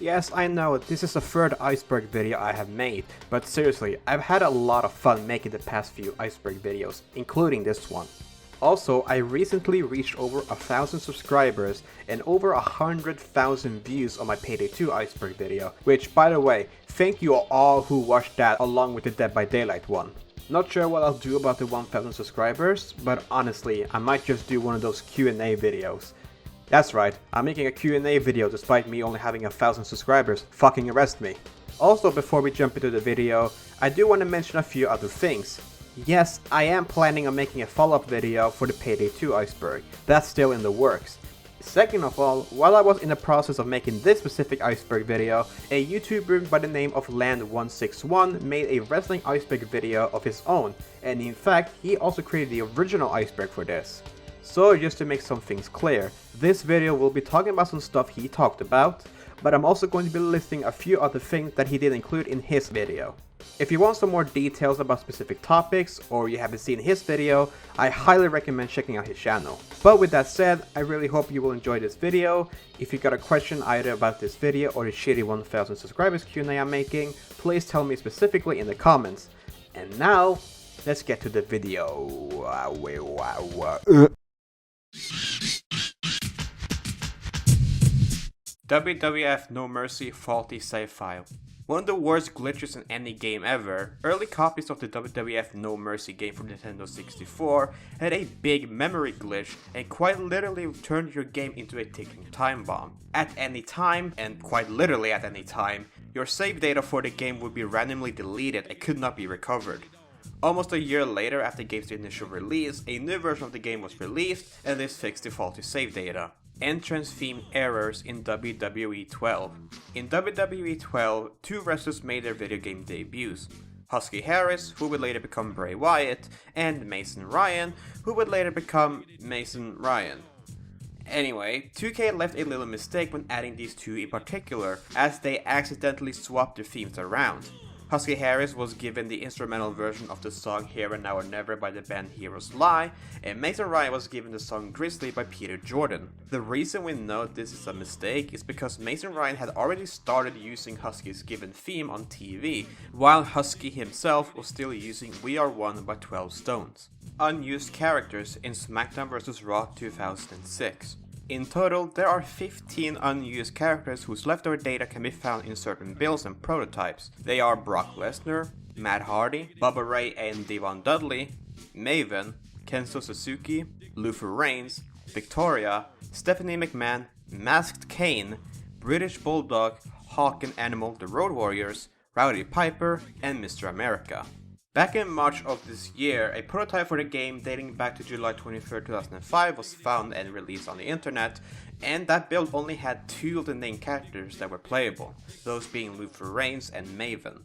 Yes, I know, this is the third Iceberg video I have made, but seriously, I've had a lot of fun making the past few Iceberg videos, including this one. Also, I recently reached over 1,000 subscribers and over 100,000 views on my Payday 2 Iceberg video, which, by the way, thank you all who watched that along with the Dead by Daylight one. Not sure what I'll do about the 1,000 subscribers, but honestly, I might just do one of those Q&A videos. That's right, I'm making a Q&A video despite me only having 1,000 subscribers. Fucking arrest me. Also, before we jump into the video, I do want to mention a few other things. Yes, I am planning on making a follow-up video for the Payday 2 Iceberg. That's still in the works. Second of all, while I was in the process of making this specific Iceberg video, a YouTuber by the name of Land161 made a wrestling Iceberg video of his own, and in fact, he also created the original Iceberg for this. So just to make some things clear, this video will be talking about some stuff he talked about, but I'm also going to be listing a few other things that he did include in his video. If you want some more details about specific topics, or you haven't seen his video, I highly recommend checking out his channel. But with that said, I really hope you will enjoy this video. If you got a question either about this video or the shitty 1,000 subscribers Q&A I'm making, please tell me specifically in the comments. And now, let's get to the video. WWF No Mercy Faulty Save File. One of the worst glitches in any game ever, early copies of the WWF No Mercy game from Nintendo 64 had a big memory glitch and quite literally turned your game into a ticking time bomb. At any time, and quite literally at any time, your save data for the game would be randomly deleted and could not be recovered. Almost a year later after the game's initial release, a new version of the game was released and this fixed the faulty save data. Entrance theme errors in WWE 12. In WWE 12, two wrestlers made their video game debuts. Husky Harris, who would later become Bray Wyatt, and Mason Ryan, who would later become Mason Ryan. Anyway, 2K left a little mistake when adding these two in particular, as they accidentally swapped their themes around. Husky Harris was given the instrumental version of the song Here and Now or Never by the band Heroes Lie, and Mason Ryan was given the song Grizzly by Peter Jordan. The reason we know this is a mistake is because Mason Ryan had already started using Husky's given theme on TV, while Husky himself was still using We Are One by 12 Stones. Unused characters in SmackDown vs. Raw 2006. In total, there are 15 unused characters whose leftover data can be found in certain builds and prototypes. They are Brock Lesnar, Matt Hardy, Bubba Ray and Devon Dudley, Maven, Kenzo Suzuki, Luther Reigns, Victoria, Stephanie McMahon, Masked Kane, British Bulldog, Hawk and Animal the Road Warriors, Rowdy Piper, and Mr. America. Back in March of this year, a prototype for the game dating back to July 23, 2005 was found and released on the internet, and that build only had two of the named characters that were playable, those being Luther Reigns and Maven.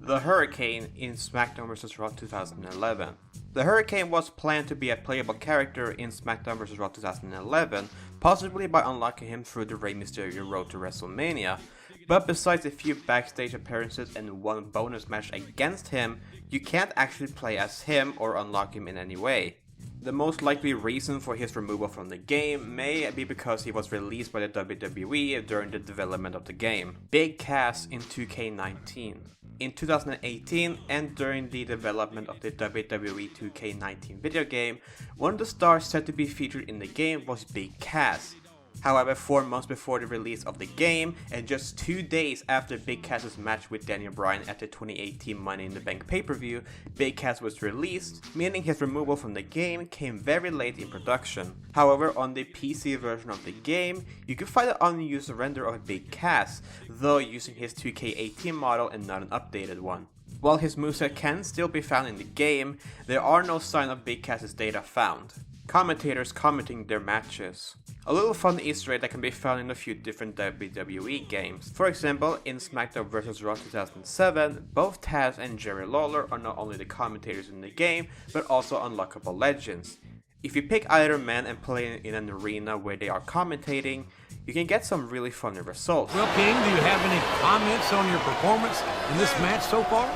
The Hurricane in SmackDown vs. Raw 2011. The Hurricane was planned to be a playable character in SmackDown vs. Raw 2011, possibly by unlocking him through the Rey Mysterio Road to WrestleMania. But besides a few backstage appearances and one bonus match against him, you can't actually play as him or unlock him in any way. The most likely reason for his removal from the game may be because he was released by the WWE during the development of the game. Big Cass in 2K19. In 2018 and during the development of the WWE 2K19 video game, one of the stars set to be featured in the game was Big Cass. However, 4 months before the release of the game, and just 2 days after Big Cass's match with Daniel Bryan at the 2018 Money in the Bank pay-per-view, Big Cass was released, meaning his removal from the game came very late in production. However, on the PC version of the game, you can find an unused render of Big Cass, though using his 2K18 model and not an updated one. While his moveset can still be found in the game, there are no sign of Big Cass's data found. Commentators commenting their matches. A little fun Easter egg that can be found in a few different WWE games. For example, in SmackDown vs. Raw 2007, both Taz and Jerry Lawler are not only the commentators in the game, but also unlockable legends. If you pick either man and play in an arena where they are commentating, you can get some really funny results. Well, King, do you have any comments on your performance in this match so far?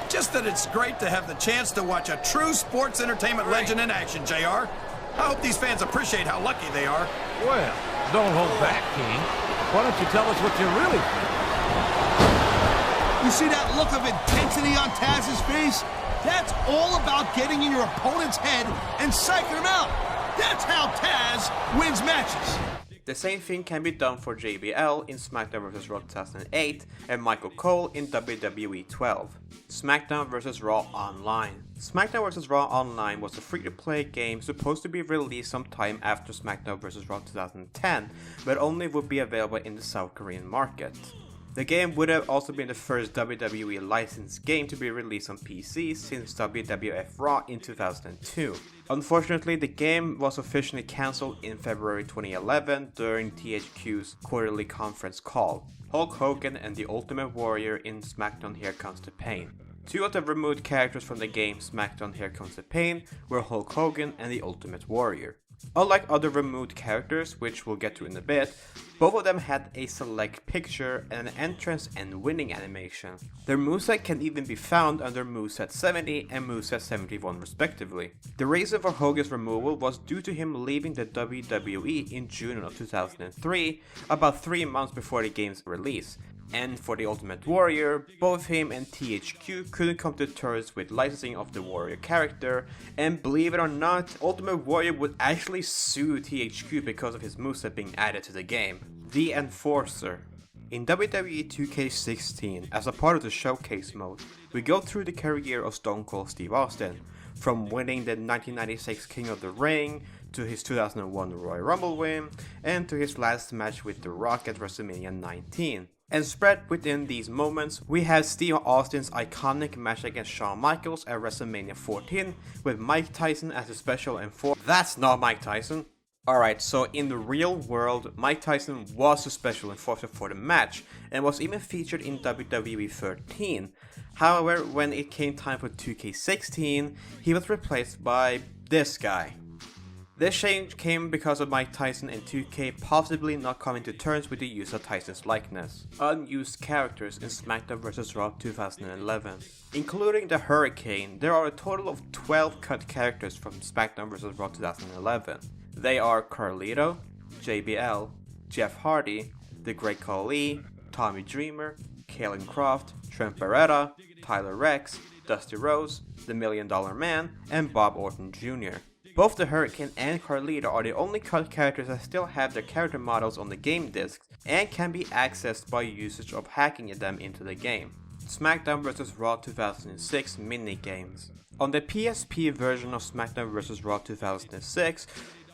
Just that it's great to have the chance to watch a true sports entertainment legend in action, JR. I hope these fans appreciate how lucky they are. Well, don't hold back, King. Why don't you tell us what you really think? You see that look of intensity on Taz's face? That's all about getting in your opponent's head and psyching him out. That's how Taz wins matches. The same thing can be done for JBL in SmackDown vs. Raw 2008 and Michael Cole in WWE 12. SmackDown vs. Raw Online. SmackDown vs. Raw Online was a free-to-play game supposed to be released sometime after SmackDown vs. Raw 2010, but only would be available in the South Korean market. The game would have also been the first WWE licensed game to be released on PC since WWF Raw in 2002. Unfortunately, the game was officially cancelled in February 2011 during THQ's quarterly conference call. Hulk Hogan and the Ultimate Warrior in SmackDown Here Comes the Pain. Two of the removed characters from the game SmackDown Here Comes the Pain were Hulk Hogan and the Ultimate Warrior. Unlike other removed characters, which we'll get to in a bit, both of them had a select picture and an entrance and winning animation. Their moveset can even be found under moveset 70 and moveset 71 respectively. The reason for Hogan's removal was due to him leaving the WWE in June of 2003, about 3 months before the game's release. And for the Ultimate Warrior, both him and THQ couldn't come to terms with licensing of the Warrior character, and believe it or not, Ultimate Warrior would actually sue THQ because of his moveset being added to the game. The Enforcer. In WWE 2K16, as a part of the showcase mode, we go through the career of Stone Cold Steve Austin, from winning the 1996 King of the Ring, to his 2001 Royal Rumble win, and to his last match with The Rock at WrestleMania 19. And spread within these moments, we have Steve Austin's iconic match against Shawn Michaels at WrestleMania 14 with Mike Tyson as a special enforcer. That's not Mike Tyson! Alright, so in the real world, Mike Tyson was a special enforcer for the match and was even featured in WWE 13. However, when it came time for 2K16, he was replaced by this guy. This change came because of Mike Tyson and 2K possibly not coming to terms with the use of Tyson's likeness. Unused characters in SmackDown vs. Raw 2011. Including the Hurricane, there are a total of 12 cut characters from SmackDown vs. Raw 2011. They are Carlito, JBL, Jeff Hardy, The Great Khali, Tommy Dreamer, Kalen Croft, Trent Beretta, Tyler Rex, Dusty Rhodes, The $1 Million Man, and Bob Orton Jr. Both the Hurricane and Carlito are the only cut characters that still have their character models on the game discs and can be accessed by usage of hacking them into the game. SmackDown vs. Raw 2006 minigames. On the PSP version of SmackDown vs. Raw 2006,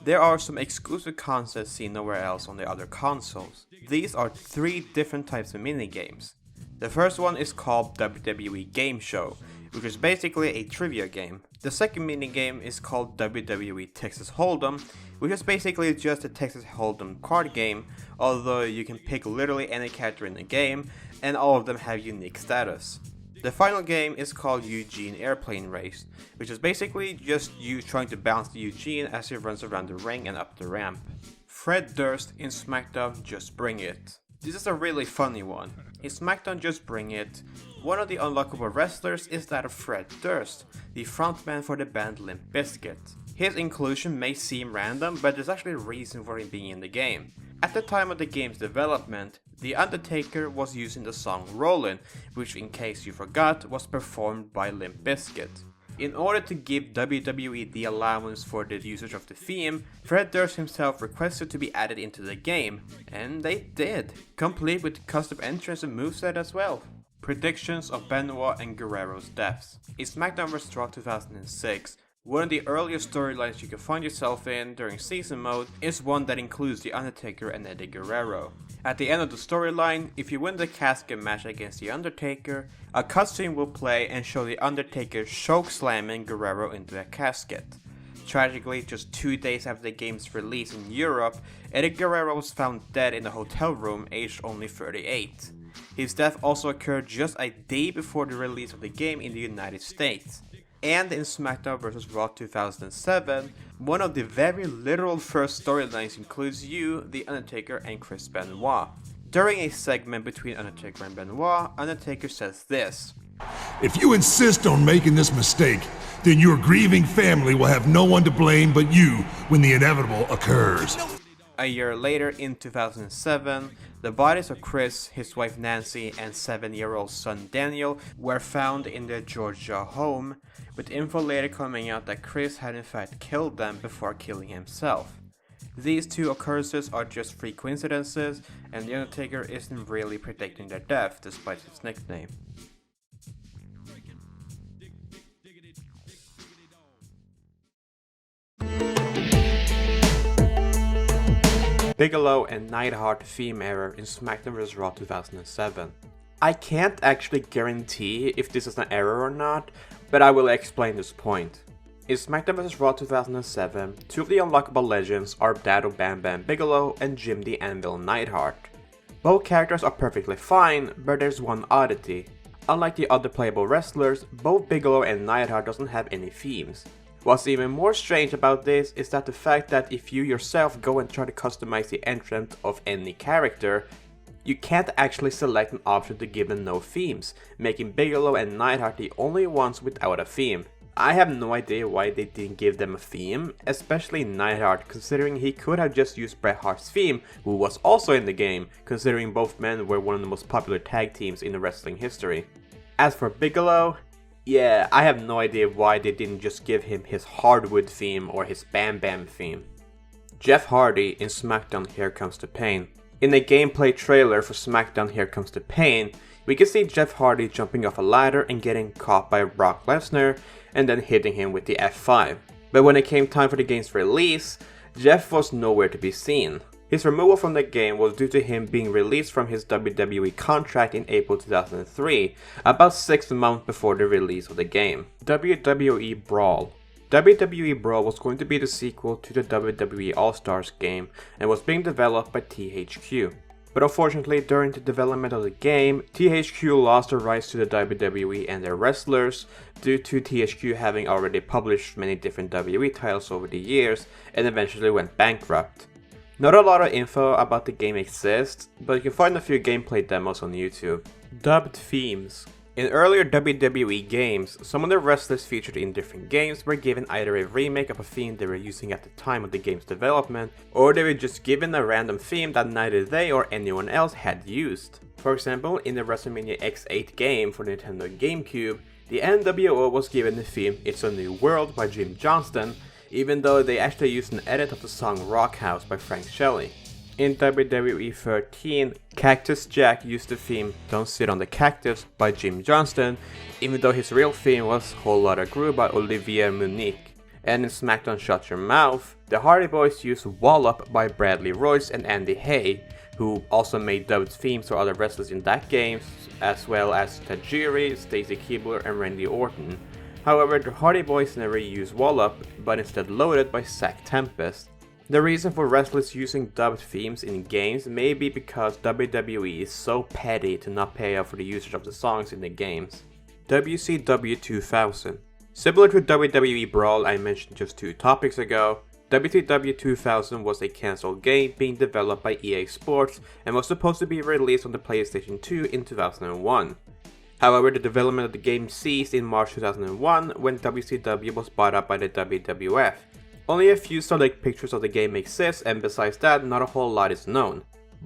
there are some exclusive concepts seen nowhere else on the other consoles. These are 3 different types of minigames. The first one is called WWE Game Show, which is basically a trivia game. The second minigame is called WWE Texas Hold'em, which is basically just a Texas Hold'em card game, although you can pick literally any character in the game, and all of them have unique status. The final game is called Eugene Airplane Race, which is basically just you trying to bounce the Eugene as he runs around the ring and up the ramp. Fred Durst in SmackDown Just Bring It. This is a really funny one. In SmackDown Just Bring It, one of the unlockable wrestlers is that of Fred Durst, the frontman for the band Limp Bizkit. His inclusion may seem random, but there's actually a reason for him being in the game. At the time of the game's development, The Undertaker was using the song Rollin', which in case you forgot was performed by Limp Bizkit. In order to give WWE the allowance for the usage of the theme, Fred Durst himself requested to be added into the game, and they did, complete with custom entrance and moveset as well. Predictions of Benoit and Guerrero's deaths. In SmackDown vs. Raw 2006, one of the earliest storylines you can find yourself in during season mode is one that includes The Undertaker and Eddie Guerrero. At the end of the storyline, if you win the casket match against The Undertaker, a cutscene will play and show The Undertaker choke slamming Guerrero into a casket. Tragically, just 2 days after the game's release in Europe, Eddie Guerrero was found dead in a hotel room aged only 38. His death also occurred just a day before the release of the game in the United States. And in SmackDown vs. Raw 2007, one of the very literal first storylines includes you, The Undertaker, and Chris Benoit. During a segment between Undertaker and Benoit, Undertaker says this: If you insist on making this mistake, then your grieving family will have no one to blame but you when the inevitable occurs. A year later, in 2007, the bodies of Chris, his wife Nancy, and 7-year-old son Daniel were found in their Georgia home, with info later coming out that Chris had in fact killed them before killing himself. These two occurrences are just freak coincidences, and The Undertaker isn't really predicting their death despite his nickname. Bigelow and Neidhart theme error in SmackDown vs. Raw 2007. I can't actually guarantee if this is an error or not, but I will explain this point. In SmackDown vs. Raw 2007, two of the unlockable legends are Dado Bam Bam Bigelow and Jim the Anvil Neidhart. Both characters are perfectly fine, but there's one oddity. Unlike the other playable wrestlers, both Bigelow and Neidhart doesn't have any themes. What's even more strange about this is that the fact that if you yourself go and try to customize the entrance of any character, you can't actually select an option to give them no themes, making Bigelow and Neidhart the only ones without a theme. I have no idea why they didn't give them a theme, especially Neidhart, considering he could have just used Bret Hart's theme, who was also in the game, considering both men were one of the most popular tag teams in the wrestling history. As for Bigelow, yeah, I have no idea why they didn't just give him his Hardwood theme or his Bam Bam theme. Jeff Hardy in SmackDown Here Comes the Pain. In the gameplay trailer for SmackDown Here Comes the Pain, we can see Jeff Hardy jumping off a ladder and getting caught by Brock Lesnar and then hitting him with the F5. But when it came time for the game's release, Jeff was nowhere to be seen. His removal from the game was due to him being released from his WWE contract in April 2003, about 6 months before the release of the game. WWE Brawl. WWE Brawl was going to be the sequel to the WWE All-Stars game and was being developed by THQ. But unfortunately, during the development of the game, THQ lost the rights to the WWE and their wrestlers due to THQ having already published many different WWE titles over the years and eventually went bankrupt. Not a lot of info about the game exists, but you can find a few gameplay demos on YouTube. Dubbed themes. In earlier WWE games, some of the wrestlers featured in different games were given either a remake of a theme they were using at the time of the game's development, or they were just given a random theme that neither they or anyone else had used. For example, in the WrestleMania X8 game for Nintendo GameCube, the NWO was given the theme It's a New World by Jim Johnston, even though they actually used an edit of the song Rock House by Frank Shelley. In WWE 13, Cactus Jack used the theme Don't Sit on the Cactus by Jim Johnston, even though his real theme was Whole Lotta Groove by Olivier Munique. And in SmackDown Shut Your Mouth, the Hardy Boys used Wallop by Bradley Royce and Andy Hay, who also made dubbed themes for other wrestlers in that game, as well as Tajiri, Stacy Keibler, and Randy Orton. However, the Hardy Boys never used Wallop, but instead loaded by Zack Tempest. The reason for wrestlers using dubbed themes in games may be because WWE is so petty to not pay out for the usage of the songs in the games. WCW 2000. Similar to WWE Brawl I mentioned just 2 topics ago, WCW 2000 was a cancelled game being developed by EA Sports and was supposed to be released on the PlayStation 2 in 2001. However, the development of the game ceased in March 2001 when WCW was bought up by the WWF. Only a few select pictures of the game exist, and besides that, not a whole lot is known.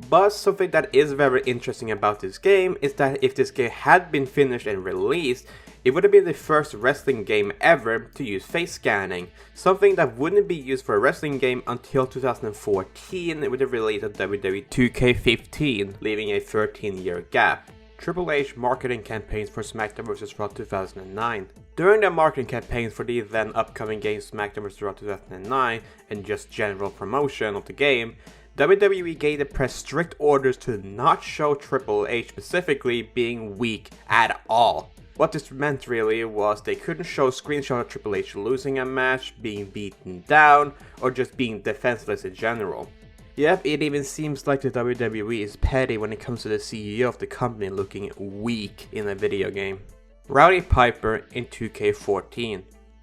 But something that is very interesting about this game is that if this game had been finished and released, it would have been the first wrestling game ever to use face scanning, something that wouldn't be used for a wrestling game until 2014 with the release of WWE 2K15, leaving a 13-year gap. Triple H marketing campaigns for SmackDown vs. Raw 2009. During the marketing campaigns for the then upcoming game SmackDown vs. Raw 2009 and just general promotion of the game, WWE gave the press strict orders to not show Triple H specifically being weak at all. What this meant really was they couldn't show screenshots of Triple H losing a match, being beaten down, or just being defenseless in general. Yep, it even seems like the WWE is petty when it comes to the CEO of the company looking weak in a video game. Rowdy Piper in 2K14.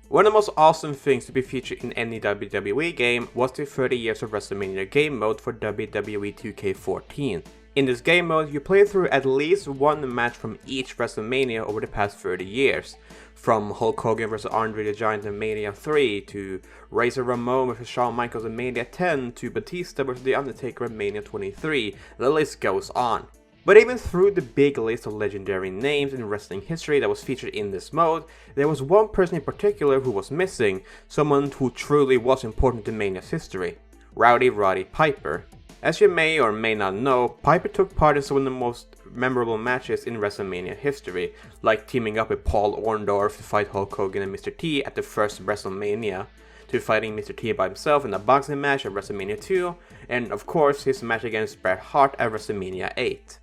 One of the most awesome things to be featured in any WWE game was the 30 Years of WrestleMania game mode for WWE 2K14. In this game mode, you play through at least one match from each WrestleMania over the past 30 years. From Hulk Hogan vs Andre the Giant in Mania 3, to Razor Ramon vs Shawn Michaels in Mania 10, to Batista vs The Undertaker in Mania 23, the list goes on. But even through the big list of legendary names in wrestling history that was featured in this mode, there was one person in particular who was missing, someone who truly was important to Mania's history: Rowdy Roddy Piper. As you may or may not know, Piper took part in some of the most memorable matches in WrestleMania history, like teaming up with Paul Orndorff to fight Hulk Hogan and Mr. T at the first WrestleMania, to fighting Mr. T by himself in a boxing match at WrestleMania 2, and of course his match against Bret Hart at WrestleMania 8.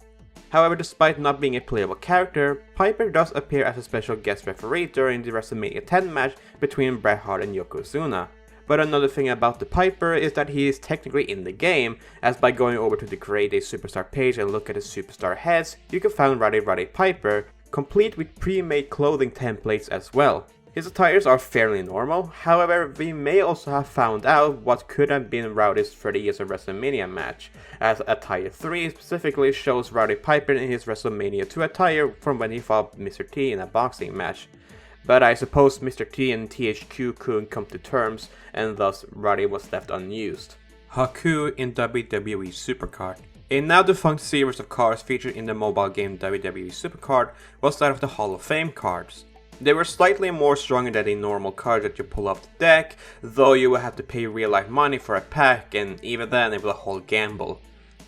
However, despite not being a playable character, Piper does appear as a special guest referee during the WrestleMania 10 match between Bret Hart and Yokozuna. But another thing about the Piper is that he is technically in the game, as by going over to the Create a Superstar page and look at the superstar heads, you can find Rowdy Roddy Piper, complete with pre-made clothing templates as well. His attires are fairly normal, however we may also have found out what could have been Rowdy's 30 Years of WrestleMania match, as attire 3 specifically shows Rowdy Piper in his WrestleMania 2 attire from when he fought Mr. T in a boxing match. But I suppose Mr. T and THQ couldn't come to terms, and thus Rowdy was left unused. Haku in WWE Supercard. A now defunct series of cards featured in the mobile game WWE Supercard was that of the Hall of Fame cards. They were slightly more stronger than a normal card that you pull off the deck, though you would have to pay real life money for a pack, and even then it was a whole gamble.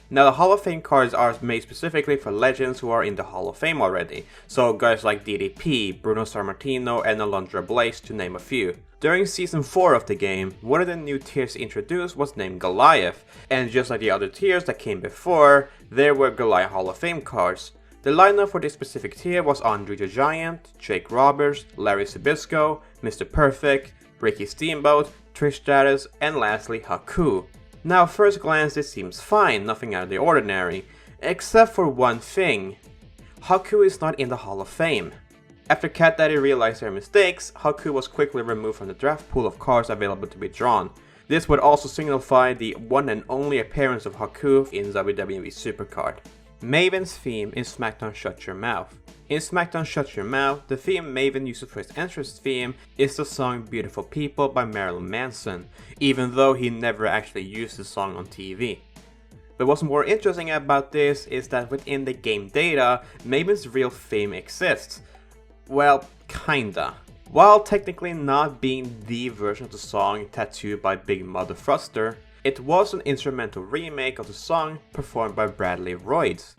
Now the Hall of Fame cards are made specifically for legends who are in the Hall of Fame already, so guys like DDP, Bruno Sammartino and Alundra Blaze to name a few. During Season 4 of the game, one of the new tiers introduced was named Goliath, and just like the other tiers that came before, there were Goliath Hall of Fame cards. The lineup for this specific tier was Andre the Giant, Jake Roberts, Larry Zbyszko, Mr. Perfect, Ricky Steamboat, Trish Stratus, and lastly Haku. Now, first glance this seems fine, nothing out of the ordinary, except for one thing. Haku is not in the Hall of Fame. After Cat Daddy realized their mistakes, Haku was quickly removed from the draft pool of cards available to be drawn. This would also signify the one and only appearance of Haku in WWE Supercard. Maven's theme in SmackDown Shut Your Mouth. In SmackDown Shut Your Mouth, the theme Maven uses for his entrance theme is the song Beautiful People by Marilyn Manson, even though he never actually used the song on TV. But what's more interesting about this is that within the game data, Maven's real theme exists. Well, kinda. While technically not being the version of the song tattooed by Big Mother Thruster, it was an instrumental remake of the song performed by Bradley Royds.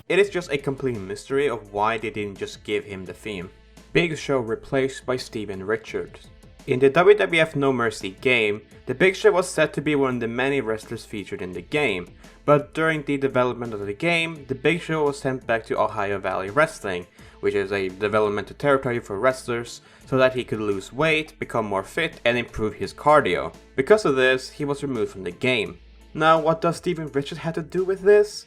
It is just a complete mystery of why they didn't just give him the theme. Big Show replaced by Steven Richards. In the WWF No Mercy game, the Big Show was said to be one of the many wrestlers featured in the game, but during the development of the game, the Big Show was sent back to Ohio Valley Wrestling, which is a developmental territory for wrestlers, so that he could lose weight, become more fit, and improve his cardio. Because of this, he was removed from the game. Now, what does Steven Richards have to do with this?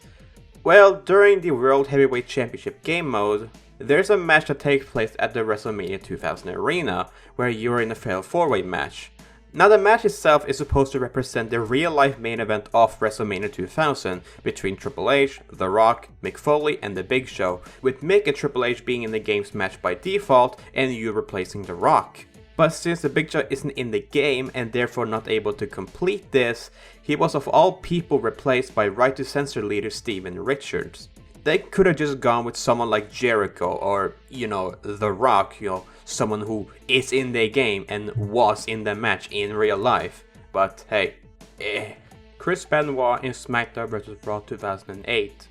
Well, during the World Heavyweight Championship game mode, there's a match that takes place at the WrestleMania 2000 arena, where you're in a fatal 4-way match. Now the match itself is supposed to represent the real-life main event of WrestleMania 2000 between Triple H, The Rock, Mick Foley and The Big Show, with Mick and Triple H being in the game's match by default and you replacing The Rock. But since The Big Show isn't in the game and therefore not able to complete this, he was of all people replaced by Right to Censor leader Steven Richards. They could have just gone with someone like Jericho or, The Rock, someone who is in the game and was in the match in real life. But hey, Chris Benoit in SmackDown vs. Raw 2008.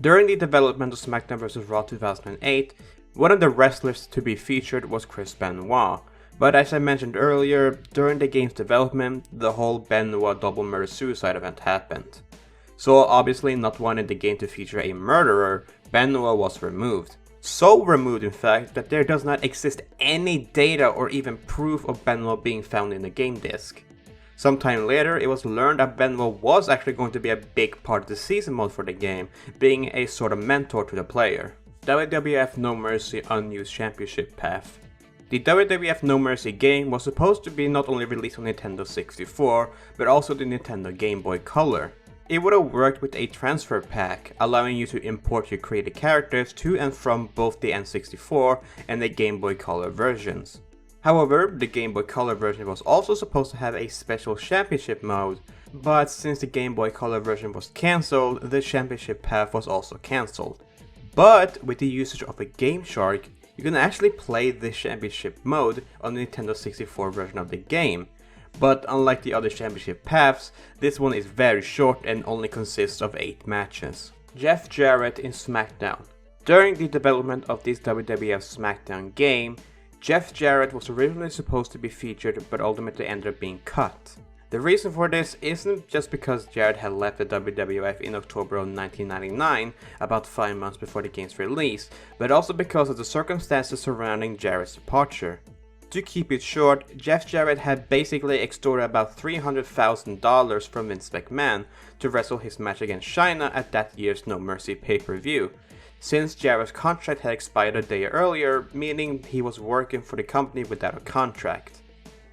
During the development of SmackDown vs. Raw 2008, one of the wrestlers to be featured was Chris Benoit. But as I mentioned earlier, during the game's development, the whole Benoit double murder suicide event happened. So obviously not wanting the game to feature a murderer, Benoit was removed. So removed in fact that there does not exist any data or even proof of Benoit being found in the game disc. Sometime later it was learned that Benoit was actually going to be a big part of the season mode for the game, being a sort of mentor to the player. WWF No Mercy Unused Championship Path. The WWF No Mercy game was supposed to be not only released on Nintendo 64, but also the Nintendo Game Boy Color. It would have worked with a transfer pack, allowing you to import your created characters to and from both the N64 and the Game Boy Color versions. However, the Game Boy Color version was also supposed to have a special championship mode, but since the Game Boy Color version was cancelled, the championship path was also cancelled. But with the usage of a Game Shark, you can actually play this championship mode on the Nintendo 64 version of the game. But unlike the other championship paths, this one is very short and only consists of 8 matches. Jeff Jarrett in SmackDown. During the development of this WWF SmackDown game, Jeff Jarrett was originally supposed to be featured but ultimately ended up being cut. The reason for this isn't just because Jarrett had left the WWF in October of 1999, about 5 months before the game's release, but also because of the circumstances surrounding Jarrett's departure. To keep it short, Jeff Jarrett had basically extorted about $300,000 from Vince McMahon to wrestle his match against China at that year's No Mercy pay-per-view, since Jarrett's contract had expired a day earlier, meaning he was working for the company without a contract.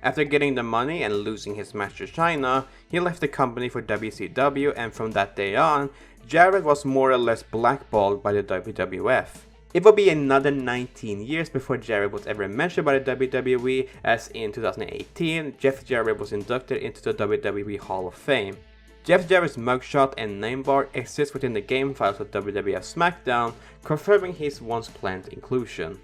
After getting the money and losing his match to China, he left the company for WCW, and from that day on, Jarrett was more or less blackballed by the WWF. It would be another 19 years before Jarrett was ever mentioned by the WWE, as in 2018, Jeff Jarrett was inducted into the WWE Hall of Fame. Jeff Jarrett's mugshot and name bar exists within the game files of WWF SmackDown, confirming his once planned inclusion.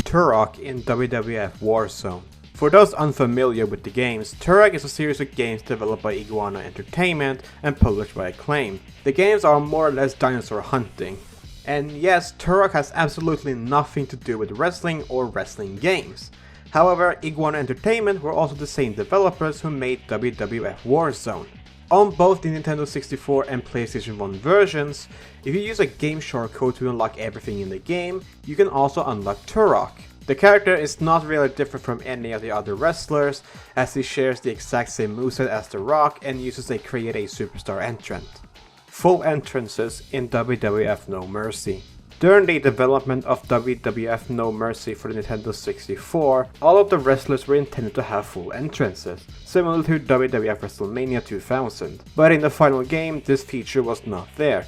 Turok in WWF Warzone. For those unfamiliar with the games, Turok is a series of games developed by Iguana Entertainment and published by Acclaim. The games are more or less dinosaur hunting. And yes, Turok has absolutely nothing to do with wrestling or wrestling games. However, Iguana Entertainment were also the same developers who made WWF Warzone. On both the Nintendo 64 and PlayStation 1 versions, if you use a Game Shark code to unlock everything in the game, you can also unlock Turok. The character is not really different from any of the other wrestlers, as he shares the exact same moveset as The Rock and uses a Create a Superstar entrant. Full entrances in WWF No Mercy. During the development of WWF No Mercy for the Nintendo 64, all of the wrestlers were intended to have full entrances, similar to WWF WrestleMania 2000, but in the final game this feature was not there.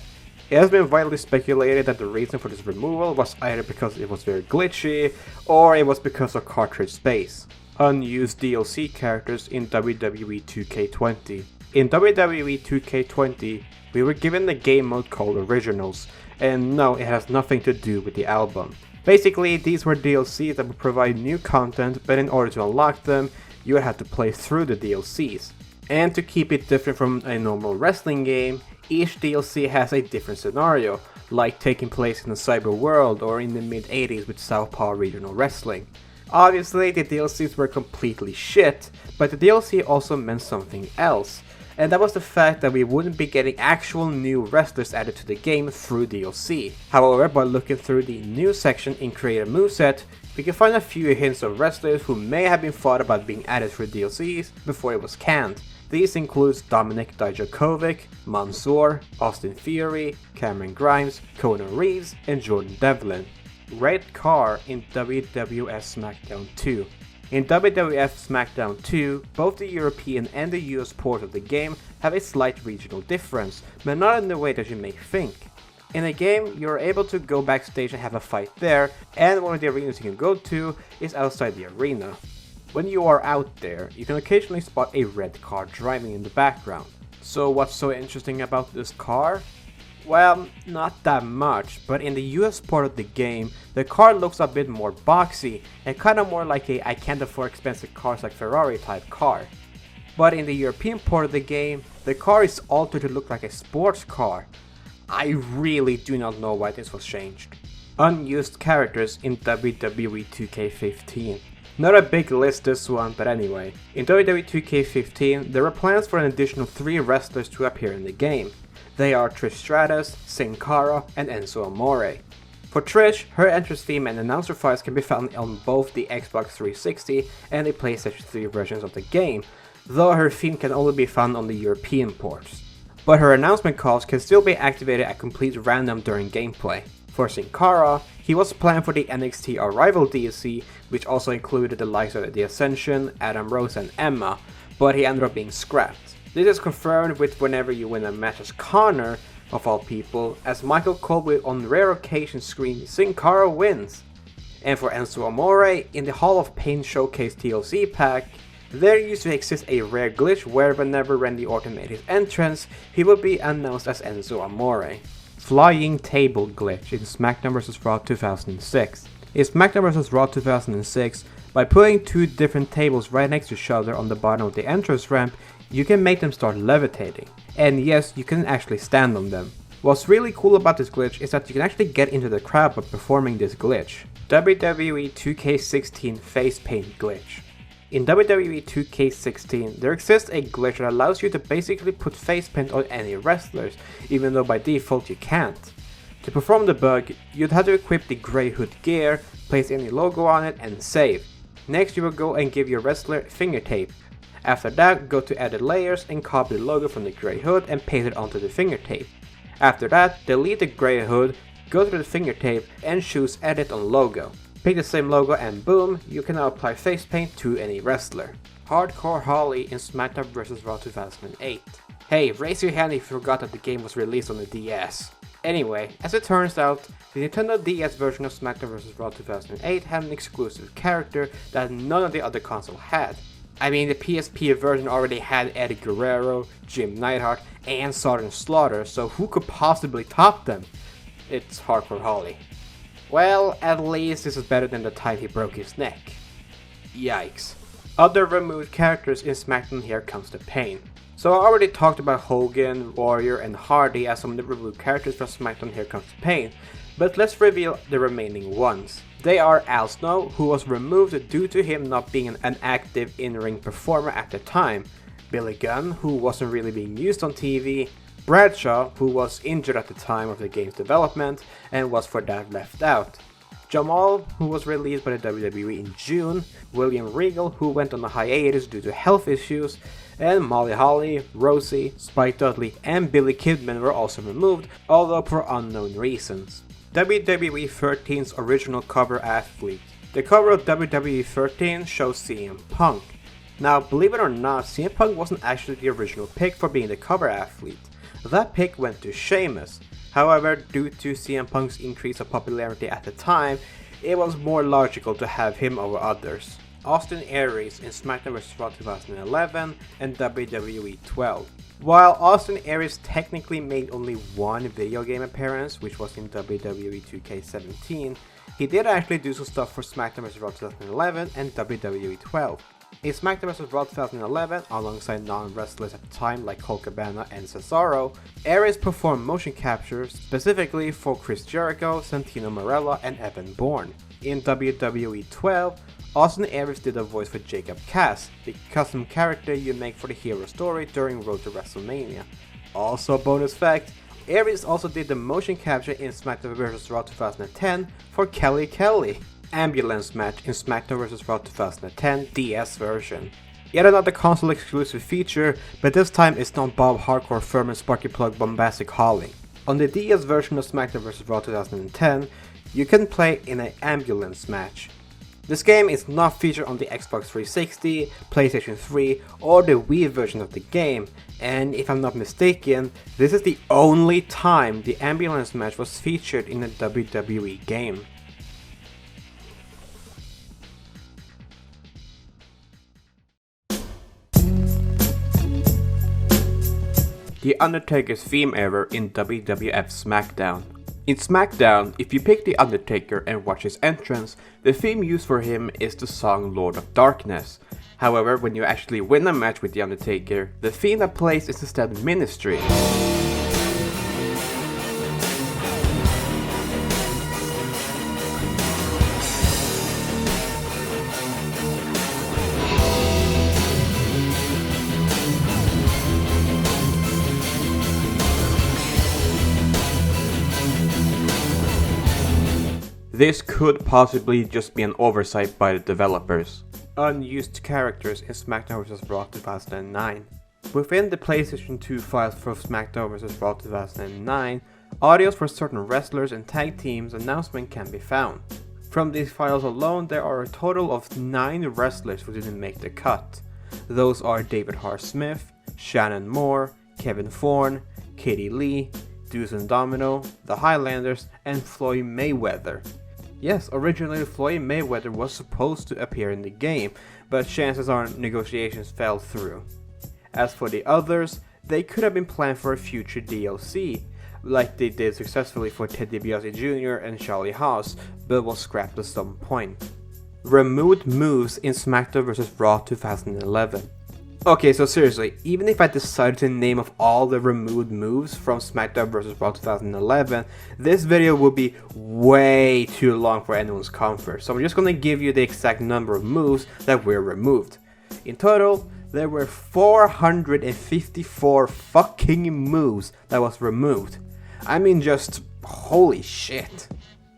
It has been widely speculated that the reason for this removal was either because it was very glitchy, or it was because of cartridge space. Unused DLC characters in WWE 2K20. In WWE 2K20, we were given the game mode called Originals, and no, it has nothing to do with the album. Basically, these were DLCs that would provide new content, but in order to unlock them, you would have to play through the DLCs. And to keep it different from a normal wrestling game, each DLC has a different scenario, like taking place in the cyber world or in the mid-80s with Southpaw Regional Wrestling. Obviously, the DLCs were completely shit, but the DLC also meant something else, and that was the fact that we wouldn't be getting actual new wrestlers added to the game through DLC. However, by looking through the news section in Create a Moveset, we can find a few hints of wrestlers who may have been thought about being added through DLCs before it was canned. These includes Dominik Dijakovic, Mansoor, Austin Theory, Cameron Grimes, Conan Reeves, and Jordan Devlin. Red Car in WWF SmackDown 2. In WWF SmackDown 2, both the European and the US port of the game have a slight regional difference, but not in the way that you may think. In the game, you are able to go backstage and have a fight there, and one of the arenas you can go to is outside the arena. When you are out there, you can occasionally spot a red car driving in the background. So what's so interesting about this car? Well, not that much, but in the US part of the game, the car looks a bit more boxy and kinda more like a I can't afford expensive cars like Ferrari type car. But in the European part of the game, the car is altered to look like a sports car. I really do not know why this was changed. Unused characters in WWE 2K15. Not a big list this one, but anyway. In WWE 2K15, there were plans for an additional 3 wrestlers to appear in the game. They are Trish Stratus, Sin Cara, and Enzo Amore. For Trish, her entrance theme and announcer files can be found on both the Xbox 360 and the PlayStation 3 versions of the game, though her theme can only be found on the European ports. But her announcement calls can still be activated at complete random during gameplay. For Sin Cara, he was planned for the NXT Arrival DLC, which also included the likes of The Ascension, Adam Rose and Emma, but he ended up being scrapped. This is confirmed with whenever you win a match as Connor, of all people, as Michael Cole will on rare occasions scream Sin Cara wins. And for Enzo Amore, in the Hall of Pain Showcase TLC pack, there used to exist a rare glitch where whenever Randy Orton made his entrance, he would be announced as Enzo Amore. Flying Table Glitch in SmackDown vs. Raw 2006. In SmackDown vs. Raw 2006, by putting two different tables right next to each other on the bottom of the entrance ramp, you can make them start levitating. And yes, you can actually stand on them. What's really cool about this glitch is that you can actually get into the crowd by performing this glitch. WWE 2K16 Face Paint Glitch. In WWE 2K16, there exists a glitch that allows you to basically put face paint on any wrestlers, even though by default you can't. To perform the bug, you'd have to equip the grey hood gear, place any logo on it, and save. Next you will go and give your wrestler finger tape. After that, go to edit layers and copy the logo from the grey hood and paste it onto the finger tape. After that, delete the grey hood, go to the finger tape and choose edit on logo. Pick the same logo and boom, you can now apply face paint to any wrestler. Hardcore Holly in SmackDown vs. Raw 2008. Hey, raise your hand if you forgot that the game was released on the DS. Anyway, as it turns out, the Nintendo DS version of SmackDown vs. Raw 2008 had an exclusive character that none of the other consoles had. I mean, the PSP version already had Eddie Guerrero, Jim Neidhart, and Sergeant Slaughter, so who could possibly top them? It's Hardcore Holly. Well, at least this is better than the time he broke his neck. Yikes. Other removed characters in SmackDown Here Comes the Pain. So I already talked about Hogan, Warrior, and Hardy as some of the removed characters from SmackDown Here Comes the Pain, but let's reveal the remaining ones. They are Al Snow, who was removed due to him not being an active in-ring performer at the time, Billy Gunn, who wasn't really being used on TV, Bradshaw, who was injured at the time of the game's development and was for that left out, Jamal, who was released by the WWE in June, William Regal, who went on a hiatus due to health issues, and Molly Holly, Rosie, Spike Dudley, and Billy Kidman were also removed, although for unknown reasons. WWE 13's original cover athlete. The cover of WWE 13 shows CM Punk. Now, believe it or not, CM Punk wasn't actually the original pick for being the cover athlete. That pick went to Sheamus. However, due to CM Punk's increase of popularity at the time, it was more logical to have him over others. Austin Aries in SmackDown vs. Raw 2011 and WWE 12. While Austin Aries technically made only one video game appearance, which was in WWE 2K17, he did actually do some stuff for SmackDown vs. Raw 2011 and WWE 12. In SmackDown vs. Raw 2011, alongside non-wrestlers at the time like Colt Cabana and Cesaro, Aries performed motion captures specifically for Chris Jericho, Santino Marella, and Evan Bourne. In WWE 12, Austin Aries did a voice for Jacob Cass, the custom character you make for the hero story during Road to WrestleMania. Also, bonus fact, Aries also did the motion capture in SmackDown vs. Raw 2010 for Kelly Kelly. Ambulance match in SmackDown vs. Raw 2010 DS version. Yet another console exclusive feature, but this time it's not Bob Hardcore Furman Sparky Plug Bombastic Holly. On the DS version of SmackDown vs. Raw 2010, you can play in an ambulance match. This game is not featured on the Xbox 360, PlayStation 3, or the Wii version of the game, and if I'm not mistaken, this is the only time the ambulance match was featured in a WWE game. The Undertaker's theme error in WWF SmackDown. In SmackDown, if you pick The Undertaker and watch his entrance, the theme used for him is the song Lord of Darkness. However, when you actually win a match with The Undertaker, the theme that plays is instead Ministry. This could possibly just be an oversight by the developers. unused characters in SmackDown vs. Raw 2009. Within the PlayStation 2 files for SmackDown vs. Raw 2009, audios for certain wrestlers and tag teams announcement can be found. From these files alone, there are a total of 9 wrestlers who didn't make the cut. Those are David Hart Smith, Shannon Moore, Kevin Thorne, Katie Lee, Deuce and Domino, the Highlanders, and Floyd Mayweather. Yes, originally Floyd Mayweather was supposed to appear in the game, but chances are negotiations fell through. As for the others, they could have been planned for a future DLC, like they did successfully for Ted DiBiase Jr. and Charlie Haas, but was scrapped at some point. Removed moves in SmackDown vs. Raw 2011. Okay, so seriously, even if I decided to name off all the removed moves from SmackDown vs. Raw 2011, this video would be way too long for anyone's comfort, so I'm just gonna give you the exact number of moves that were removed. In total, there were 454 fucking moves that was removed. I mean, just holy shit.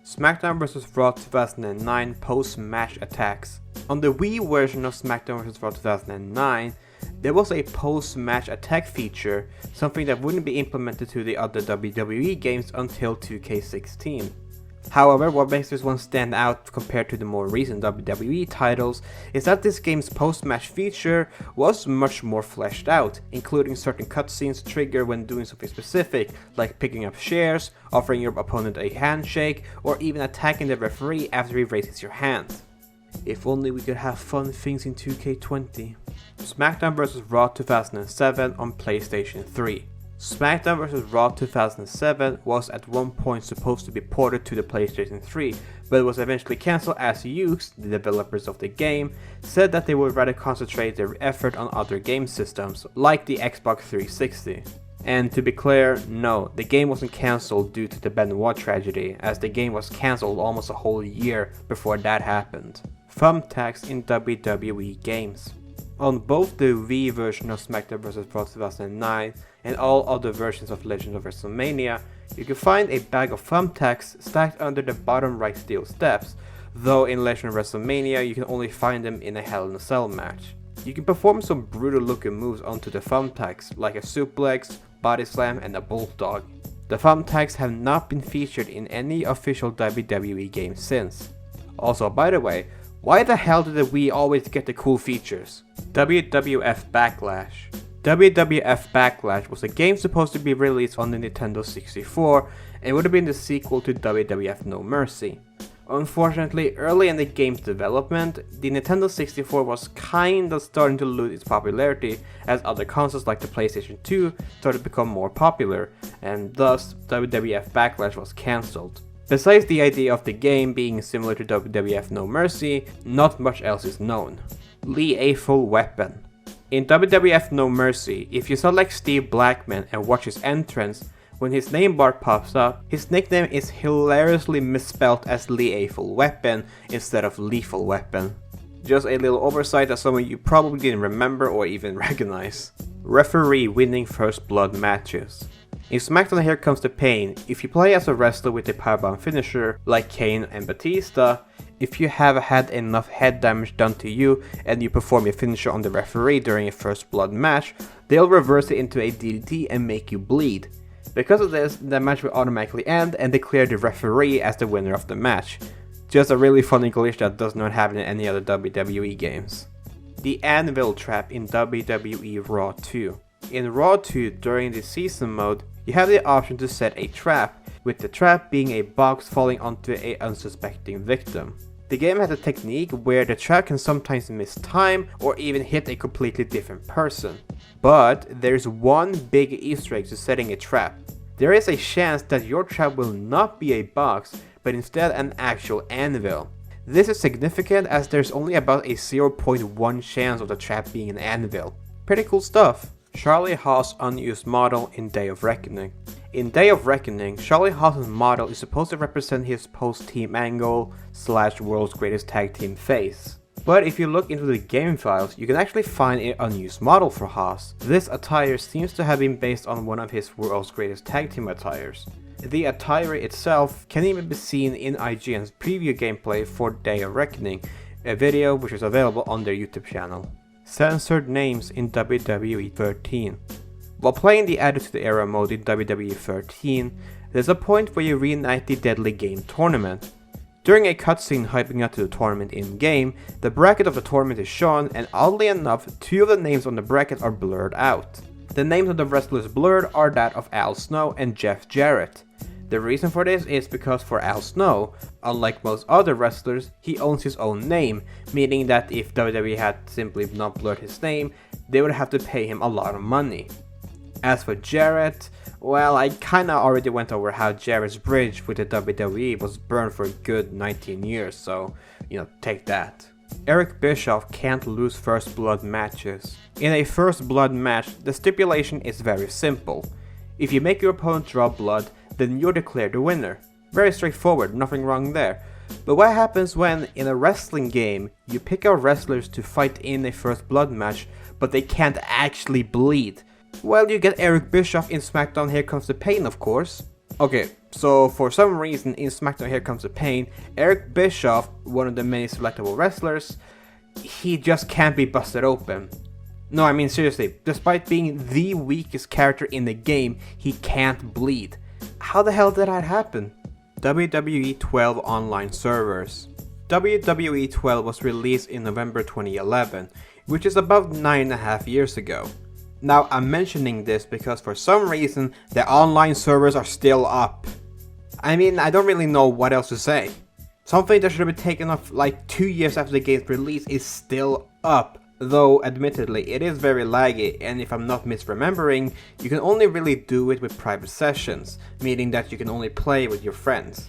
SmackDown vs. Raw 2009 post-match attacks. On the Wii version of SmackDown vs. Raw 2009, there was a post-match attack feature, something that wouldn't be implemented to the other WWE games until 2K16. However, what makes this one stand out compared to the more recent WWE titles is that this game's post-match feature was much more fleshed out, including certain cutscenes triggered when doing something specific, like picking up shares, offering your opponent a handshake, or even attacking the referee after he raises your hand. If only we could have fun things in 2K20. SmackDown vs. Raw 2007 on PlayStation 3. SmackDown vs. Raw 2007 was at one point supposed to be ported to the PlayStation 3, but it was eventually cancelled as Yuke's, the developers of the game, said that they would rather concentrate their effort on other game systems, like the Xbox 360. And to be clear, no, the game wasn't cancelled due to the Benoit tragedy, as the game was cancelled almost a whole year before that happened. Thumbtacks in WWE games. On both the Wii version of SmackDown vs. Raw 2009 and all other versions of Legends of WrestleMania, you can find a bag of thumbtacks stacked under the bottom right steel steps, though in Legends of WrestleMania you can only find them in a Hell in a Cell match. You can perform some brutal looking moves onto the thumbtacks, like a suplex, body slam, and a bulldog. The thumbtacks have not been featured in any official WWE game since. Also, by the way, why the hell did the Wii always get the cool features? WWF Backlash. WWF Backlash was a game supposed to be released on the Nintendo 64 and would have been the sequel to WWF No Mercy. Unfortunately, early in the game's development, the Nintendo 64 was kinda starting to lose its popularity as other consoles like the PlayStation 2 started to become more popular, and thus WWF Backlash was cancelled. Besides the idea of the game being similar to WWF No Mercy, not much else is known. Lethal Weapon. In WWF No Mercy, if you select Steve Blackman and watch his entrance, when his name bar pops up, his nickname is hilariously misspelled as Lethal Weapon instead of Lethal Weapon. Just a little oversight that some of you probably didn't remember or even recognize. Referee winning first blood matches. In SmackDown Here Comes the Pain, if you play as a wrestler with a powerbomb finisher, like Kane and Batista, if you have had enough head damage done to you and you perform your finisher on the referee during a first blood match, they'll reverse it into a DDT and make you bleed. Because of this, the match will automatically end and declare the referee as the winner of the match. Just a really funny glitch that does not happen in any other WWE games. The Anvil Trap in WWE Raw 2. In Raw 2, during the season mode, you have the option to set a trap, with the trap being a box falling onto an unsuspecting victim. The game has a technique where the trap can sometimes miss time or even hit a completely different person. But there's one big Easter egg to setting a trap. There is a chance that your trap will not be a box, but instead an actual anvil. This is significant as there's only about a 0.1 chance of the trap being an anvil. Pretty cool stuff. Charlie Haas' unused model in Day of Reckoning. In Day of Reckoning, Charlie Haas' model is supposed to represent his post-Team Angle / World's Greatest Tag Team face. But if you look into the game files, you can actually find an unused model for Haas. This attire seems to have been based on one of his World's Greatest Tag Team attires. The attire itself can even be seen in IGN's preview gameplay for Day of Reckoning, a video which is available on their YouTube channel. Censored names in WWE 13. While playing the Attitude Era mode in WWE 13, there's a point where you reunite the Deadly Game tournament. During a cutscene hyping up to the tournament in-game, the bracket of the tournament is shown, and oddly enough, 2 of the names on the bracket are blurred out. The names of the wrestlers blurred are that of Al Snow and Jeff Jarrett. The reason for this is because for Al Snow, unlike most other wrestlers, he owns his own name, meaning that if WWE had simply not blurred his name, they would have to pay him a lot of money. As for Jarrett, well, I kinda already went over how Jarrett's bridge with the WWE was burned for a good 19 years, so, take that. Eric Bischoff can't lose First Blood matches. In a First Blood match, the stipulation is very simple. If you make your opponent draw blood, then you're declared the winner. Very straightforward, nothing wrong there. But what happens when, in a wrestling game, you pick out wrestlers to fight in a First Blood match, but they can't actually bleed? Well, you get Eric Bischoff in SmackDown Here Comes the Pain, of course. Okay, so for some reason in SmackDown Here Comes the Pain, Eric Bischoff, one of the many selectable wrestlers, he just can't be busted open. No, I mean seriously, despite being the weakest character in the game, he can't bleed. How the hell did that happen? WWE 12 online servers. WWE 12 was released in November 2011, which is about 9.5 years ago. Now, I'm mentioning this because for some reason, the online servers are still up. I mean, I don't really know what else to say. Something that should have been taken off like 2 years after the game's release is still up. Though, admittedly, it is very laggy, and if I'm not misremembering, you can only really do it with private sessions, meaning that you can only play with your friends.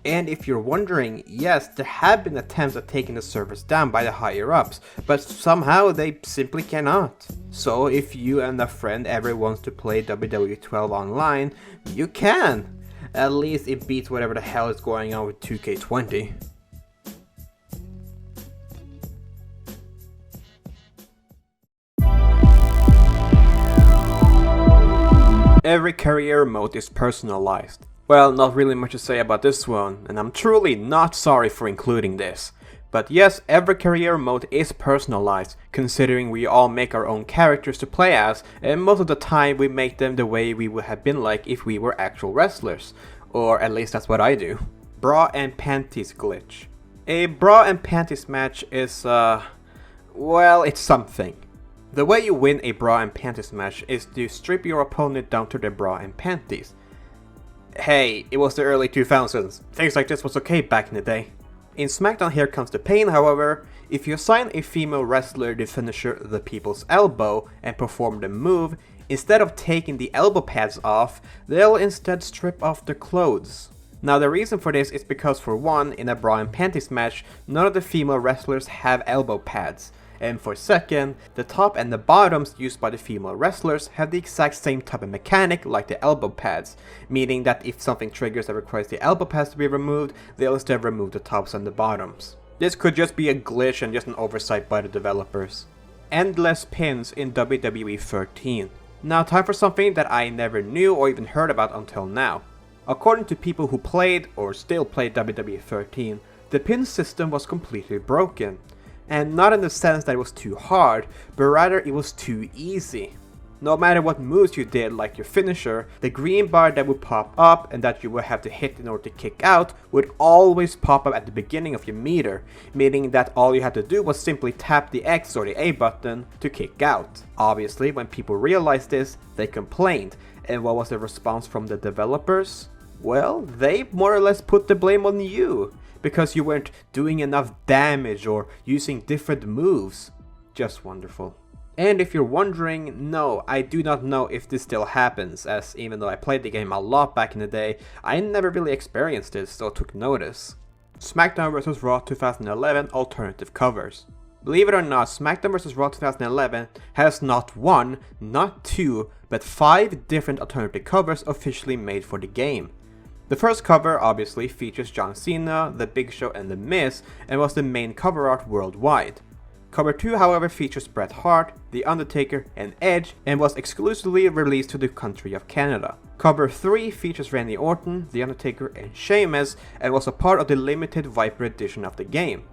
And if you're wondering, yes, there have been attempts at taking the servers down by the higher-ups, but somehow they simply cannot. So if you and a friend ever wants to play WWE 12 online, you can! At least it beats whatever the hell is going on with 2K20. Every career mode is personalized. Well, not really much to say about this one, and I'm truly not sorry for including this. But yes, every career mode is personalized, considering we all make our own characters to play as, and most of the time we make them the way we would have been like if we were actual wrestlers. Or at least that's what I do. Bra and Panties glitch. A bra and panties match is, well, it's something. The way you win a bra and panties match is to strip your opponent down to their bra and panties. Hey, it was the early 2000s. Things like this was okay back in the day. In SmackDown Here Comes the Pain, however, if you assign a female wrestler the finisher the People's Elbow and perform the move, instead of taking the elbow pads off, they'll instead strip off their clothes. Now the reason for this is because for one, in a bra and panties match, none of the female wrestlers have elbow pads. And for second, the top and the bottoms used by the female wrestlers have the exact same type of mechanic like the elbow pads, meaning that if something triggers that requires the elbow pads to be removed, they'll instead remove the tops and the bottoms. This could just be a glitch and just an oversight by the developers. Endless pins in WWE 13. Now time for something that I never knew or even heard about until now. According to people who played or still play WWE 13, the pin system was completely broken. And not in the sense that it was too hard, but rather it was too easy. No matter what moves you did, like your finisher, the green bar that would pop up and that you would have to hit in order to kick out would always pop up at the beginning of your meter, meaning that all you had to do was simply tap the X or the A button to kick out. Obviously, when people realized this, they complained, and what was the response from the developers? Well, they more or less put the blame on you, because you weren't doing enough damage or using different moves. Just wonderful. And if you're wondering, no, I do not know if this still happens, as even though I played the game a lot back in the day, I never really experienced this or took notice. SmackDown vs. Raw 2011 alternative covers. Believe it or not, SmackDown vs. Raw 2011 has not one, not two, but 5 different alternative covers officially made for the game. The first cover obviously features John Cena, The Big Show and The Miz, and was the main cover art worldwide. Cover 2 however features Bret Hart, The Undertaker and Edge and was exclusively released to the country of Canada. Cover 3 features Randy Orton, The Undertaker and Sheamus and was a part of the limited Viper edition of the game.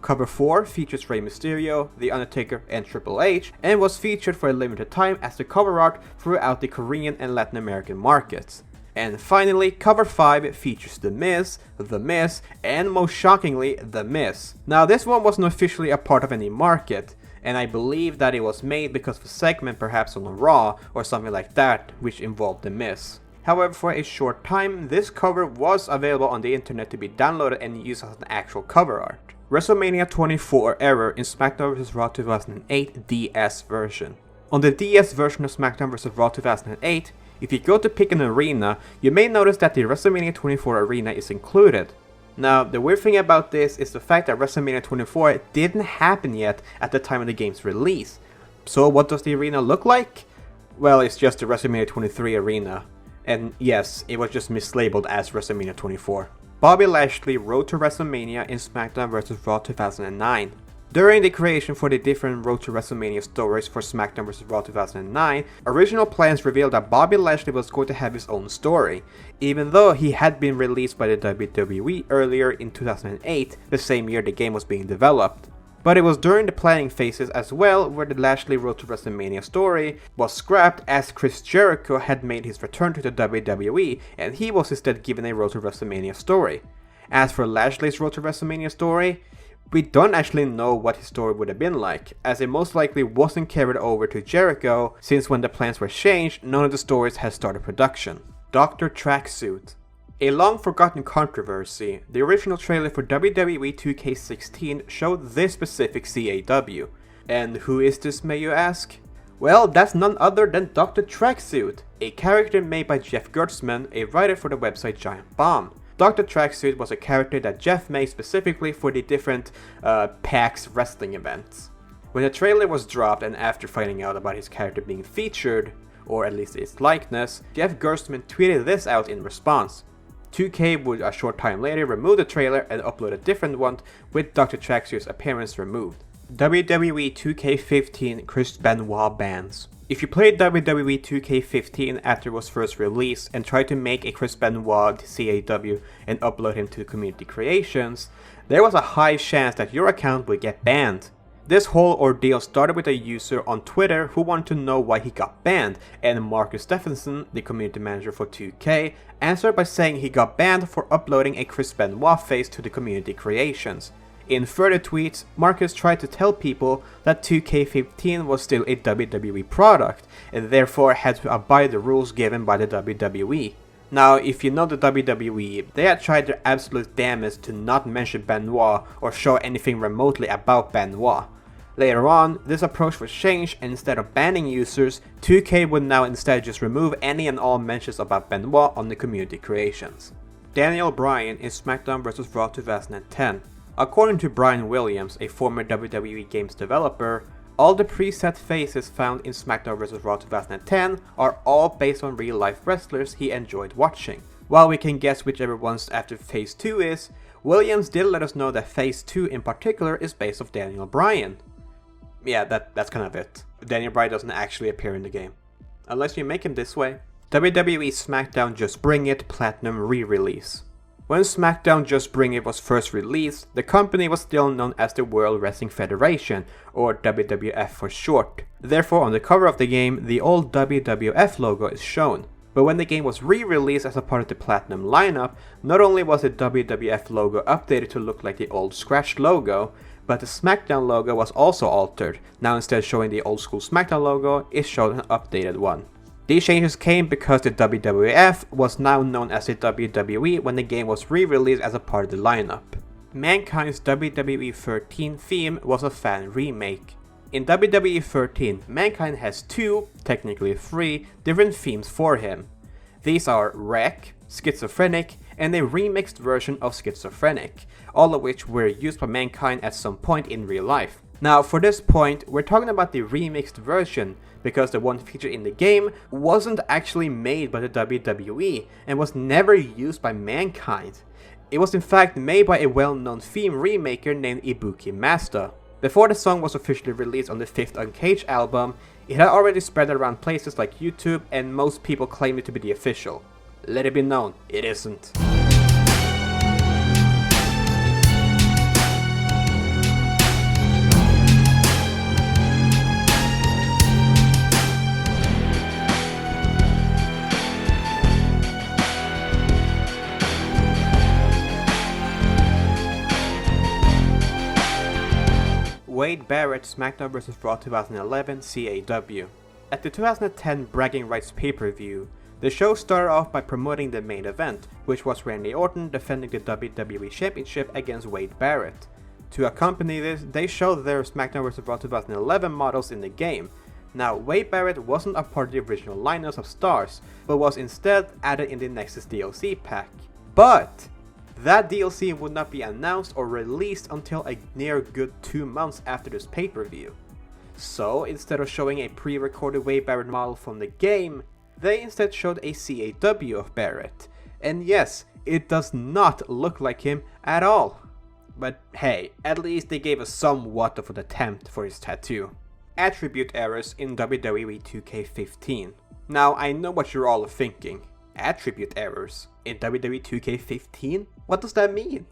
Cover 4 features Rey Mysterio, The Undertaker, and Triple H, and was featured for a limited time as the cover art throughout the Korean and Latin American markets. And finally, cover 5 features The Miz, and most shockingly, The Miz. Now this one wasn't officially a part of any market, and I believe that it was made because of a segment perhaps on Raw or something like that, which involved The Miz. However, for a short time, this cover was available on the internet to be downloaded and used as an actual cover art. WrestleMania 24 error in SmackDown vs. Raw 2008 DS version. On the DS version of SmackDown vs. Raw 2008, if you go to pick an arena, you may notice that the WrestleMania 24 arena is included. Now, the weird thing about this is the fact that WrestleMania 24 didn't happen yet at the time of the game's release. So what does the arena look like? Well, it's just the WrestleMania 23 arena. And yes, it was just mislabeled as WrestleMania 24. Bobby Lashley Road to WrestleMania in SmackDown vs. Raw 2009. During the creation for the different Road to WrestleMania stories for SmackDown vs. Raw 2009, original plans revealed that Bobby Lashley was going to have his own story, even though he had been released by the WWE earlier in 2008, the same year the game was being developed. But it was during the planning phases as well where the Lashley Road to WrestleMania story was scrapped as Chris Jericho had made his return to the WWE and he was instead given a Road to WrestleMania story. As for Lashley's Road to WrestleMania story, we don't actually know what his story would have been like, as it most likely wasn't carried over to Jericho since when the plans were changed, none of the stories had started production. Dr. Tracksuit. A long forgotten controversy, the original trailer for WWE 2K16 showed this specific CAW. And who is this, may you ask? Well, that's none other than Dr. Tracksuit, a character made by Jeff Gertzman, a writer for the website Giant Bomb. Dr. Tracksuit was a character that Jeff made specifically for the different PAX wrestling events. When the trailer was dropped and after finding out about his character being featured, or at least its likeness, Jeff Gertzman tweeted this out in response. 2K would a short time later remove the trailer and upload a different one with Dr. Tracksuit's appearance removed. WWE 2K15 Chris Benoit bans. If you played WWE 2K15 after it was first released and tried to make a Chris Benoit CAW and upload him to community creations, there was a high chance that your account would get banned. This whole ordeal started with a user on Twitter who wanted to know why he got banned, and Marcus Stephenson, the community manager for 2K, answered by saying he got banned for uploading a Chris Benoit face to the community creations. In further tweets, Marcus tried to tell people that 2K15 was still a WWE product, and therefore had to abide the rules given by the WWE. Now, if you know the WWE, they had tried their absolute damnedest to not mention Benoit or show anything remotely about Benoit. Later on, this approach was changed and instead of banning users, 2K would now instead just remove any and all mentions about Benoit on the community creations. Daniel Bryan in SmackDown vs. Raw 2010. According to Brian Williams, a former WWE Games developer, all the preset faces found in SmackDown vs. Raw 2010 are all based on real-life wrestlers he enjoyed watching. While we can guess whichever ones after Phase 2 is, Williams did let us know that Phase 2 in particular is based off Daniel Bryan. Yeah, that's kind of it. Daniel Bryan doesn't actually appear in the game. Unless you make him this way. WWE SmackDown Just Bring It Platinum re-release. When SmackDown Just Bring It was first released, the company was still known as the World Wrestling Federation, or WWF for short. Therefore, on the cover of the game, the old WWF logo is shown. But when the game was re-released as a part of the Platinum lineup, not only was the WWF logo updated to look like the old scratched logo, but the SmackDown logo was also altered. Now instead of showing the old school SmackDown logo, it showed an updated one. These changes came because the WWF was now known as the WWE when the game was re-released as a part of the lineup. Mankind's WWE 13 theme was a fan remake. In WWE 13, Mankind has two, technically three, different themes for him. These are Wreck, Schizophrenic, and a remixed version of Schizophrenic, all of which were used by Mankind at some point in real life. Now for this point, we're talking about the remixed version, because the one featured in the game wasn't actually made by the WWE and was never used by Mankind. It was in fact made by a well-known theme remaker named Ibuki Masta. Before the song was officially released on the 5th Uncaged album, it had already spread around places like YouTube and most people claimed it to be the official. Let it be known, it isn't. Wade Barrett SmackDown vs. Raw 2011 CAW. At the 2010 Bragging Rights pay-per-view, the show started off by promoting the main event, which was Randy Orton defending the WWE Championship against Wade Barrett. To accompany this, they showed their SmackDown vs. Raw 2011 models in the game. Now, Wade Barrett wasn't a part of the original lineup of stars, but was instead added in the Nexus DLC pack. But that DLC would not be announced or released until a near good 2 months after this pay-per-view. So, instead of showing a pre-recorded Wade Barrett model from the game, they instead showed a CAW of Barrett. And yes, it does not look like him at all. But hey, at least they gave us somewhat of an attempt for his tattoo. Attribute errors in WWE 2K15. Now, I know what you're all thinking. Attribute errors in WWE 2K15? What does that mean?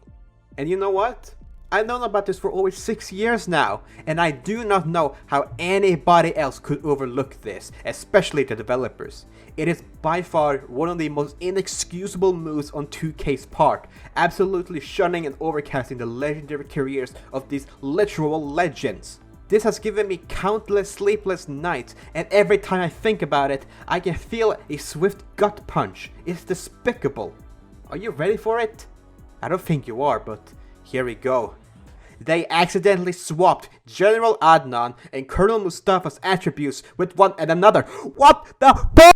And you know what? I've known about this for over 6 years now, and I do not know how anybody else could overlook this, especially the developers. It is by far one of the most inexcusable moves on 2K's part, absolutely shunning and overcasting the legendary careers of these literal legends. This has given me countless sleepless nights, and every time I think about it, I can feel a swift gut punch. It's despicable. Are you ready for it? I don't think you are, but here we go. They accidentally swapped General Adnan and Colonel Mustafa's attributes with one and another. What the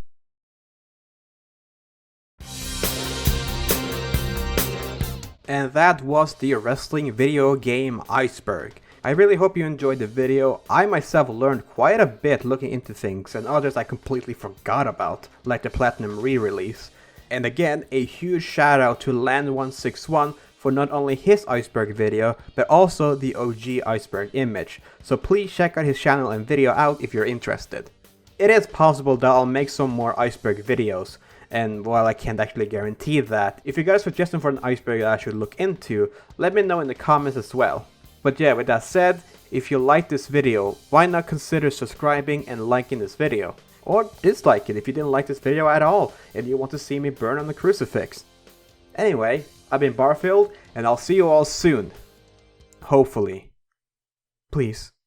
And that was the wrestling video game Iceberg. I really hope you enjoyed the video. I myself learned quite a bit looking into things, and others I completely forgot about, like the Platinum re-release. And again, a huge shout out to Land161 for not only his Iceberg video, but also the OG Iceberg image. So please check out his channel and video out if you're interested. It is possible that I'll make some more Iceberg videos, and while I can't actually guarantee that, if you got a suggestion for an Iceberg that I should look into, let me know in the comments as well. But yeah, with that said, if you like this video, why not consider subscribing and liking this video? Or dislike it if you didn't like this video at all and you want to see me burn on the crucifix. Anyway, I've been Barfield, and I'll see you all soon. Hopefully. Please.